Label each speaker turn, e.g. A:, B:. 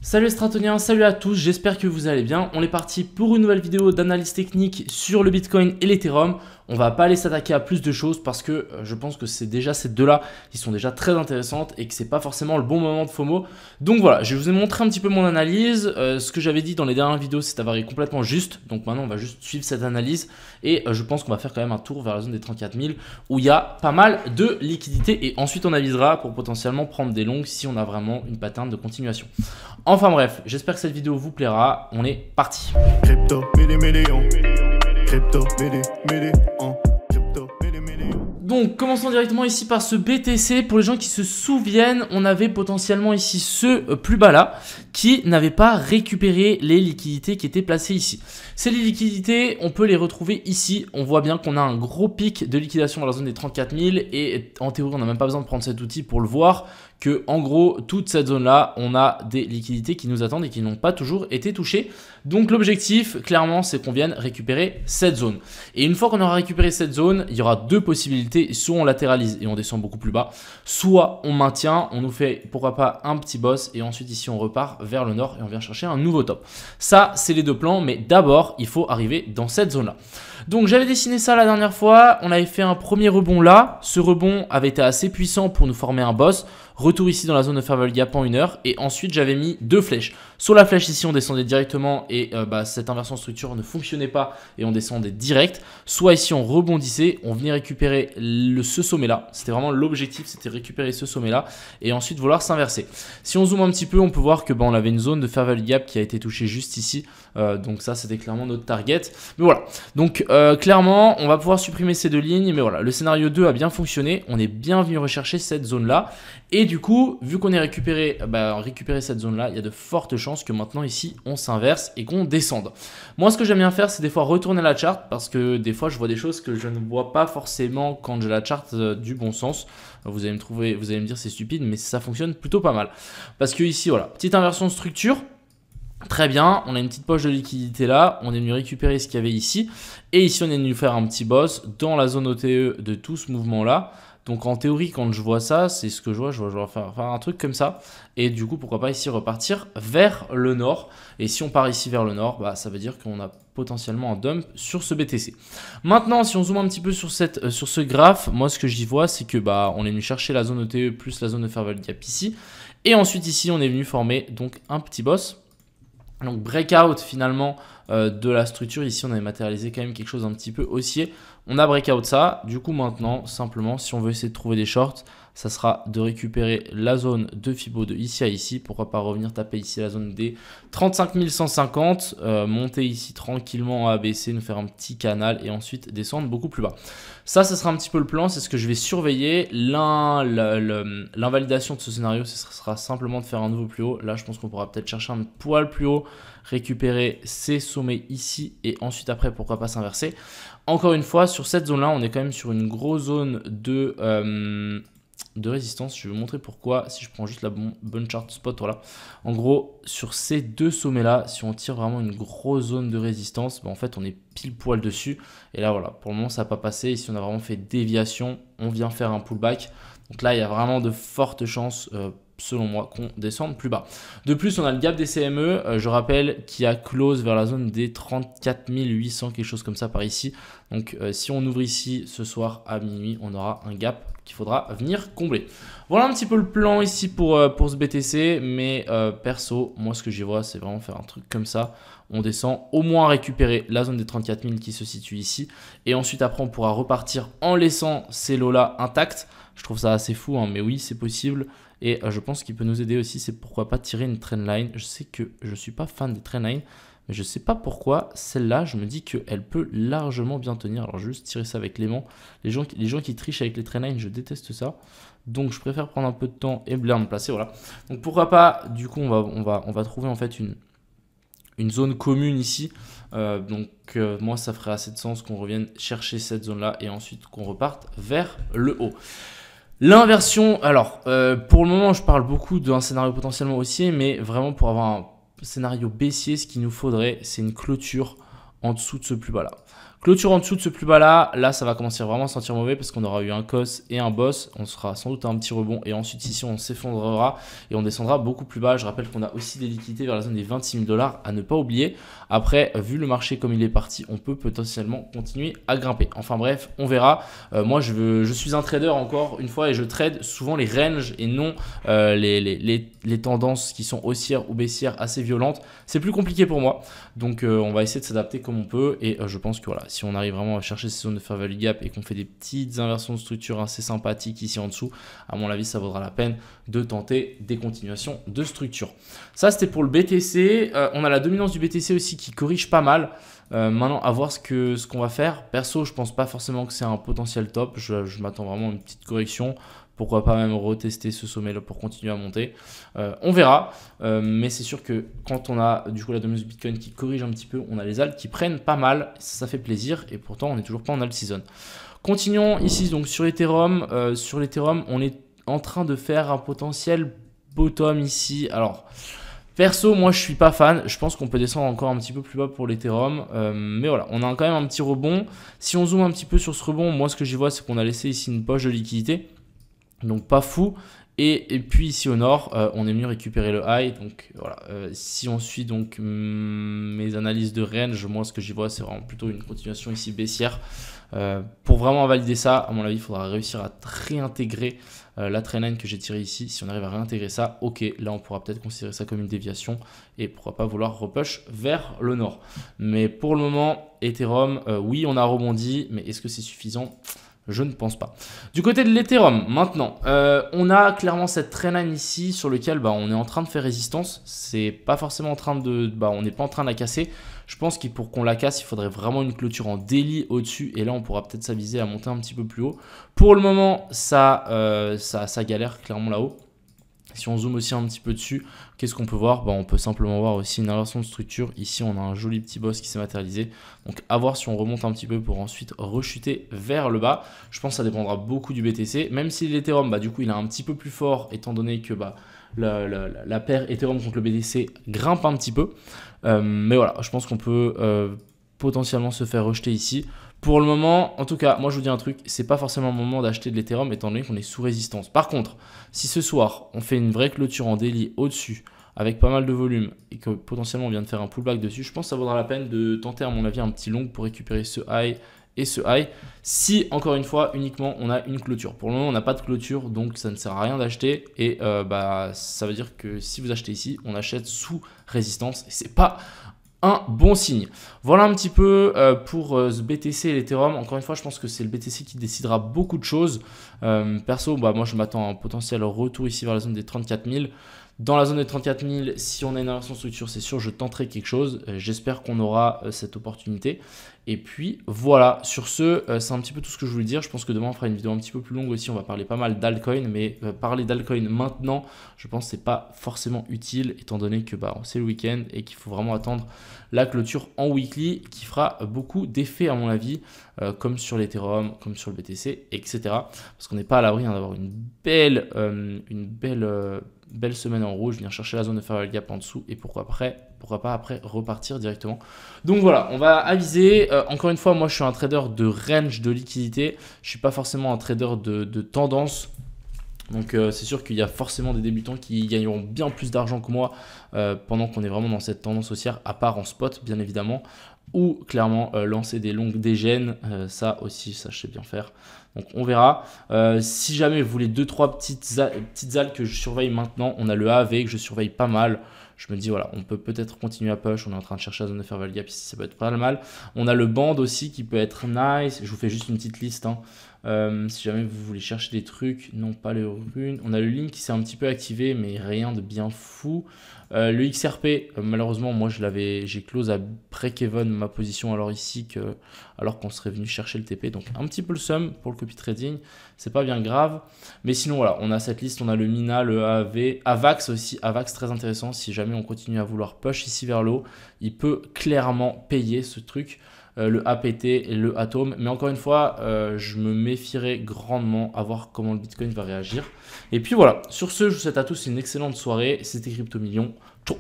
A: Salut les stratoniens, salut à tous, j'espère que vous allez bien. On est parti pour une nouvelle vidéo d'analyse technique sur le Bitcoin et l'Ethereum. On va pas aller s'attaquer à plus de choses parce que je pense que c'est déjà ces deux-là qui sont déjà très intéressantes et que c'est pas forcément le bon moment de FOMO. Donc voilà, je vous ai montré un petit peu mon analyse. Ce que j'avais dit dans les dernières vidéos, c'est avéré complètement juste. Donc maintenant, on va juste suivre cette analyse et je pense qu'on va faire quand même un tour vers la zone des 34 000 où il y a pas mal de liquidités et ensuite on avisera pour potentiellement prendre des longues si on a vraiment une pattern de continuation. Enfin bref, j'espère que cette vidéo vous plaira. On est parti.
B: Crypto, millions. Crypto, millions.
A: Donc commençons directement ici par ce BTC. Pour les gens qui se souviennent, on avait potentiellement ici ce plus bas là qui n'avait pas récupéré les liquidités qui étaient placées ici. Ces liquidités, on peut les retrouver ici. On voit bien qu'on a un gros pic de liquidation dans la zone des 34 000 et en théorie, on n'a même pas besoin de prendre cet outil pour le voir que en gros, toute cette zone-là, on a des liquidités qui nous attendent et qui n'ont pas toujours été touchées. Donc l'objectif, clairement, c'est qu'on vienne récupérer cette zone. Et une fois qu'on aura récupéré cette zone, il y aura deux possibilités. Soit on latéralise et on descend beaucoup plus bas, soit on maintient, on nous fait pourquoi pas un petit boss et ensuite ici on repart vers le nord et on vient chercher un nouveau top. Ça, c'est les deux plans, mais d'abord, il faut arriver dans cette zone-là. Donc j'avais dessiné ça la dernière fois, on avait fait un premier rebond là. Ce rebond avait été assez puissant pour nous former un boss. Retour ici dans la zone de fair value gap en 1 heure et ensuite j'avais mis deux flèches. Sur la flèche ici on descendait directement et cette inversion de structure ne fonctionnait pas et on descendait direct. Soit ici on rebondissait, on venait récupérer ce sommet là. C'était vraiment l'objectif, c'était récupérer ce sommet là et ensuite vouloir s'inverser. Si on zoome un petit peu, on peut voir que on avait une zone de fair value gap qui a été touchée juste ici. Donc ça c'était clairement notre target. Mais voilà, donc clairement on va pouvoir supprimer ces deux lignes. Mais voilà, le scénario 2 a bien fonctionné. On est bien venu rechercher cette zone là. Et du coup, vu qu'on est récupéré cette zone-là, il y a de fortes chances que maintenant ici, on s'inverse et qu'on descende. Moi, ce que j'aime bien faire, c'est des fois retourner la charte parce que des fois, je vois des choses que je ne vois pas forcément quand j'ai la charte du bon sens. Vous allez me dire c'est stupide, mais ça fonctionne plutôt pas mal. Parce que ici, voilà, petite inversion de structure. Très bien, on a une petite poche de liquidité là, on est venu récupérer ce qu'il y avait ici. Et ici, on est venu faire un petit boss dans la zone OTE de tout ce mouvement-là. Donc en théorie, quand je vois ça, c'est ce que je vois faire un truc comme ça. Et du coup, pourquoi pas ici repartir vers le nord. Et si on part ici vers le nord, ça veut dire qu'on a potentiellement un dump sur ce BTC. Maintenant, si on zoome un petit peu sur ce graphe, moi ce que j'y vois, c'est que on est venu chercher la zone OTE plus la zone de fair value gap ici. Et ensuite ici, on est venu former donc un petit boss. Donc breakout finalement de la structure. Ici on avait matérialisé quand même quelque chose un petit peu haussier. On a breakout ça. Du coup maintenant simplement si on veut essayer de trouver des shorts, ça sera de récupérer la zone de Fibo de ici à ici. Pourquoi pas revenir taper ici la zone des 35 150. Monter ici tranquillement en ABC, nous faire un petit canal et ensuite descendre beaucoup plus bas. Ça sera un petit peu le plan. C'est ce que je vais surveiller. L'invalidation de ce scénario, ce sera simplement de faire un nouveau plus haut. Là je pense qu'on pourra peut-être chercher un poil plus haut, récupérer ces sommets ici et ensuite après pourquoi pas s'inverser. Encore une fois sur cette zone là on est quand même sur une grosse zone de résistance. Je vais vous montrer pourquoi si je prends juste la bonne chart spot. Voilà, en gros sur ces deux sommets là, si on tire vraiment une grosse zone de résistance, en fait on est pile poil dessus et là voilà, pour le moment ça n'a pas passé. Ici on a vraiment fait déviation, on vient faire un pullback. Donc là il y a vraiment de fortes chances selon moi qu'on descende plus bas. De plus on a le gap des CME, je rappelle, qui a close vers la zone des 34 800, quelque chose comme ça par ici. Donc si on ouvre ici ce soir à minuit, on aura un gap qu'il faudra venir combler. Voilà un petit peu le plan ici pour ce BTC, mais perso, moi ce que j'y vois c'est vraiment faire un truc comme ça. On descend, au moins récupérer la zone des 34 000 qui se situe ici. Et ensuite après on pourra repartir en laissant ces lots là intacts. Je trouve ça assez fou, mais oui c'est possible. Et je pense qu'il peut nous aider aussi, c'est pourquoi pas tirer une trendline. Je sais que je ne suis pas fan des trendlines, mais je ne sais pas pourquoi celle-là, je me dis qu'elle peut largement bien tenir. Alors je vais juste tirer ça avec l'aimant. Les gens qui trichent avec les trendlines, je déteste ça. Donc je préfère prendre un peu de temps et bien me placer. Voilà. Donc pourquoi pas, du coup on va trouver en fait une zone commune ici. Moi ça ferait assez de sens qu'on revienne chercher cette zone-là et ensuite qu'on reparte vers le haut. L'inversion, alors pour le moment je parle beaucoup d'un scénario potentiellement haussier, mais vraiment pour avoir un scénario baissier, ce qu'il nous faudrait c'est une clôture en dessous de ce plus bas là. Clôture en dessous de ce plus bas là ça va commencer vraiment à sentir mauvais parce qu'on aura eu un cos et un boss, on sera sans doute à un petit rebond et ensuite ici on s'effondrera et on descendra beaucoup plus bas. Je rappelle qu'on a aussi des liquidités vers la zone des 26 000 $ à ne pas oublier. Après, vu le marché comme il est parti, on peut potentiellement continuer à grimper. Enfin bref, on verra. Moi je suis un trader encore une fois et je trade souvent les ranges et non les tendances qui sont haussières ou baissières assez violentes. C'est plus compliqué pour moi, donc on va essayer de s'adapter comme on peut et je pense que voilà, si on arrive vraiment à chercher ces zones de fair value gap et qu'on fait des petites inversions de structure assez sympathiques ici en dessous, à mon avis ça vaudra la peine de tenter des continuations de structure. Ça c'était pour le BTC. On a la dominance du BTC aussi qui corrige pas mal. Maintenant à voir ce qu'on va faire. Perso je pense pas forcément que c'est un potentiel top, je m'attends vraiment à une petite correction. Pourquoi pas même retester ce sommet là pour continuer à monter. On verra, mais c'est sûr que quand on a du coup la dominance du Bitcoin qui corrige un petit peu, on a les alts qui prennent pas mal, ça fait plaisir et pourtant on n'est toujours pas en alt season. Continuons ici donc sur Ethereum. Sur l'Ethereum on est en train de faire un potentiel bottom ici. Alors perso, moi je suis pas fan, je pense qu'on peut descendre encore un petit peu plus bas pour l'Ethereum, mais voilà, on a quand même un petit rebond. Si on zoome un petit peu sur ce rebond, moi ce que j'y vois c'est qu'on a laissé ici une poche de liquidité, donc pas fou. Et puis ici au nord, on est venu récupérer le high, donc voilà, si on suit donc mes analyses de range, moi ce que j'y vois c'est vraiment plutôt une continuation ici baissière. Pour vraiment valider ça, à mon avis, il faudra réussir à réintégrer la trendline que j'ai tirée ici. Si on arrive à réintégrer ça, ok, là on pourra peut-être considérer ça comme une déviation et pourquoi pas vouloir repush vers le nord. Mais pour le moment, Ethereum, oui, on a rebondi, mais est-ce que c'est suffisant ? Je ne pense pas. Du côté de l'Ethereum, maintenant, on a clairement cette trendline ici sur lequel on est en train de faire résistance. C'est pas forcément en train de, on n'est pas en train de la casser. Je pense que pour qu'on la casse, il faudrait vraiment une clôture en daily au-dessus. Et là, on pourra peut-être s'aviser à monter un petit peu plus haut. Pour le moment, ça galère clairement là-haut. Si on zoome aussi un petit peu dessus, qu'est-ce qu'on peut voir? On peut simplement voir aussi une inversion de structure. Ici, on a un joli petit boss qui s'est matérialisé. Donc, à voir si on remonte un petit peu pour ensuite rechuter vers le bas. Je pense que ça dépendra beaucoup du BTC. Même si l'Ethereum, du coup, il est un petit peu plus fort, étant donné que la paire Ethereum contre le BTC grimpe un petit peu. Mais voilà, je pense qu'on peut potentiellement se faire rejeter ici. Pour le moment, en tout cas, moi je vous dis un truc, c'est pas forcément le moment d'acheter de l'Ethereum étant donné qu'on est sous résistance. Par contre, si ce soir on fait une vraie clôture en daily au-dessus avec pas mal de volume et que potentiellement on vient de faire un pullback dessus, je pense que ça vaudra la peine de tenter à mon avis un petit long pour récupérer ce high et ce high. Si encore une fois uniquement on a une clôture. Pour le moment on n'a pas de clôture donc ça ne sert à rien d'acheter et ça veut dire que si vous achetez ici, on achète sous résistance et c'est pas un bon signe. Voilà un petit peu pour ce BTC et l'Ethereum. Encore une fois, je pense que c'est le BTC qui décidera beaucoup de choses. Perso, moi je m'attends à un potentiel retour ici vers la zone des 34 000. Dans la zone des 34 000, si on a une inversion de structure, c'est sûr, je tenterai quelque chose. J'espère qu'on aura cette opportunité. Et puis voilà, sur ce, c'est un petit peu tout ce que je voulais dire. Je pense que demain, on fera une vidéo un petit peu plus longue aussi. On va parler pas mal d'altcoin, mais parler d'altcoin maintenant, je pense que ce n'est pas forcément utile, étant donné que c'est le week-end et qu'il faut vraiment attendre la clôture en weekly qui fera beaucoup d'effets à mon avis, comme sur l'Ethereum, comme sur le BTC, etc. Parce qu'on n'est pas à l'abri d'avoir une belle semaine en rouge, venir chercher la zone de fair value gap en dessous et pourquoi pas après repartir directement. Donc voilà, on va aviser. Encore une fois, moi je suis un trader de range de liquidité, je suis pas forcément un trader de tendance. Donc c'est sûr qu'il y a forcément des débutants qui gagneront bien plus d'argent que moi pendant qu'on est vraiment dans cette tendance haussière, à part en spot bien évidemment, ou clairement lancer des longues dégènes, ça aussi ça je sais bien faire. Donc on verra. Si jamais vous voulez 2-3 petites altes que je surveille maintenant, on a le AAV que je surveille pas mal. Je me dis voilà, on peut peut-être continuer à push. On est en train de chercher la zone de fair value gap ici, ça peut être pas mal. On a le band aussi qui peut être nice. Je vous fais juste une petite liste. Si jamais vous voulez chercher des trucs, non pas le rune. On a le link qui s'est un petit peu activé, mais rien de bien fou. Le XRP, malheureusement, moi j'ai close à break-even ma position alors qu'on serait venu chercher le TP. Donc un petit peu le seum pour le copy trading, c'est pas bien grave. Mais sinon voilà, on a cette liste, on a le Mina, le AAV, AVAX aussi. AVAX très intéressant, si jamais on continue à vouloir push ici vers le haut, il peut clairement payer ce truc. Le APT et le Atom. Mais encore une fois, je me méfierai grandement à voir comment le Bitcoin va réagir. Et puis voilà, sur ce, je vous souhaite à tous une excellente soirée. C'était Crypto Millions. Ciao.